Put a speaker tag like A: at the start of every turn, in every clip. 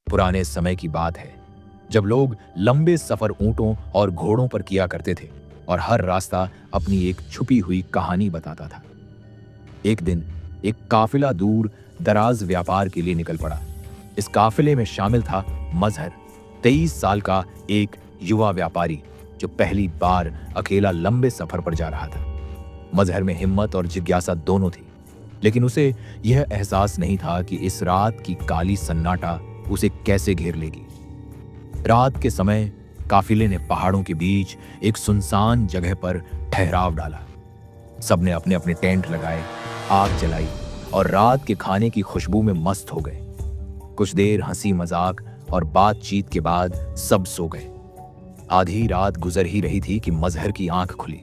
A: पुराने समय की बात है जब लोग लंबे सफर ऊंटों और घोड़ों पर किया करते थे और हर रास्ता अपनी एक छुपी हुई कहानी बताता था। एक दिन एक काफिला दूर दराज व्यापार के लिए निकल पड़ा। इस काफिले में शामिल था मजहर, 23 साल का एक युवा व्यापारी जो पहली बार अकेला लंबे सफर पर जा रहा था। मजहर में हिम्मत और जिज्ञासा दोनों थी, लेकिन उसे यह एहसास नहीं था कि इस रात की काली सन्नाटा उसे कैसे घेर लेगी। रात के समय काफिले ने पहाड़ों के बीच एक सुनसान जगह पर ठहराव डाला। सबने अपने अपने टेंट लगाए, आग जलाई और रात के खाने की खुशबू में मस्त हो गए। कुछ देर हंसी मजाक और बातचीत के बाद सब सो गए। आधी रात गुजर ही रही थी कि मजहर की आंख खुली।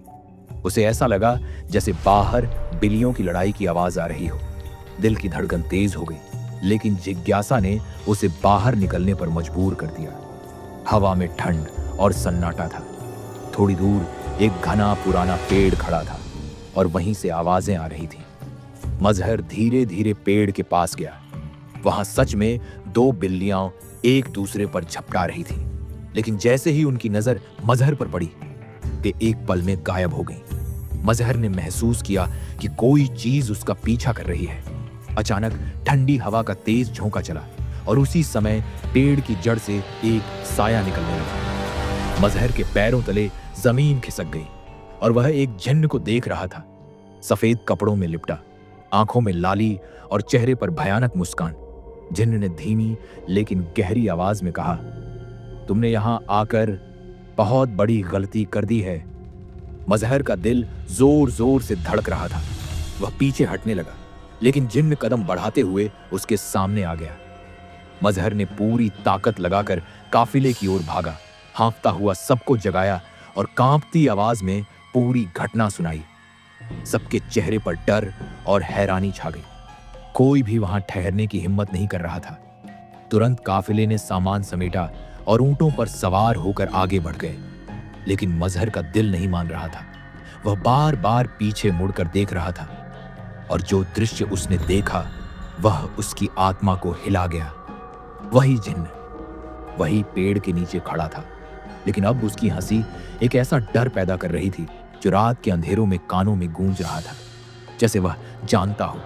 A: उसे ऐसा लगा जैसे बाहर बिल्लियों की लड़ाई की आवाज आ रही हो। दिल की धड़कन तेज हो गई, लेकिन जिज्ञासा ने उसे बाहर निकलने पर मजबूर कर दिया। हवा में ठंड और सन्नाटा था। थोड़ी दूर एक घना पुराना पेड़ खड़ा था और वहीं से आवाजें आ रही थीं। मजहर धीरे धीरे पेड़ के पास गया। वहां सच में 2 बिल्लियां एक दूसरे पर झपटा रही थीं, लेकिन जैसे ही उनकी नजर मजहर पर पड़ी, वे एक पल में गायब हो गईं। मजहर ने महसूस किया कि कोई चीज उसका पीछा कर रही है। अचानक ठंडी हवा का तेज झोंका चला और उसी समय पेड़ की जड़ से एक साया निकलने लगा। मजहर के पैरों तले जमीन खिसक गई और वह एक जिन्न को देख रहा था। सफेद कपड़ों में लिपटा, आंखों में लाली और चेहरे पर भयानक मुस्कान। जिन्न ने धीमी लेकिन गहरी आवाज में कहा, तुमने यहां आकर बहुत बड़ी गलती कर दी है। मजहर का दिल जोर जोर से धड़क रहा था। वह पीछे हटने लगा, लेकिन जिन्न कदम बढ़ाते हुए उसके सामने आ गया। मजहर ने पूरी ताकत लगाकर काफिले की ओर भागा, हाँफता हुआ सबको जगाया और कांपती आवाज में पूरी घटना सुनाई। सबके चेहरे पर डर और हैरानी छा गई। कोई भी वहां ठहरने की हिम्मत नहीं कर रहा था। तुरंत काफिले ने सामान समेटा और ऊंटों पर सवार होकर आगे बढ़ गए, लेकिन मजहर का दिल नहीं मान रहा था। वह बार बार पीछे मुड़कर देख रहा था और जो दृश्य उसने देखा वह उसकी आत्मा को हिला गया। वही जिन्न, वही पेड़ के नीचे खड़ा था, लेकिन अब उसकी हंसी एक ऐसा डर पैदा कर रही थी जो रात के अंधेरों में कानों में गूंज रहा था, जैसे वह जानता हो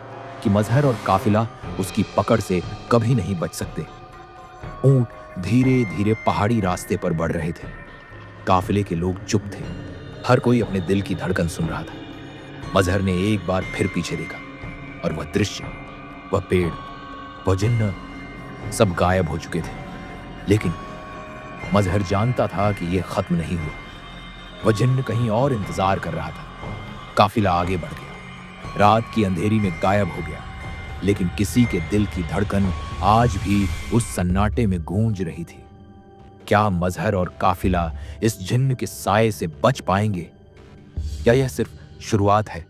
A: कि मजहर और काफिला उसकी पकड़ से कभी नहीं बच सकते। ऊंट धीरे धीरे पहाड़ी रास्ते पर बढ़ रहे थे। काफिले के लोग चुप थे, हर कोई अपने दिल की धड़कन सुन रहा था। मजहर ने एक बार फिर पीछे देखा और वह दृश्य, वह पेड़, वह जिन्न, सब गायब हो चुके थे। लेकिन मजहर जानता था कि यह खत्म नहीं हुआ। वह जिन्न कहीं और इंतजार कर रहा था। काफिला आगे बढ़ गया, रात की अंधेरी में गायब हो गया, लेकिन किसी के दिल की धड़कन आज भी उस सन्नाटे में गूंज रही थी। क्या मजहर और काफिला इस जिन्न के साए से बच पाएंगे, या यह सिर्फ शुरुआत है?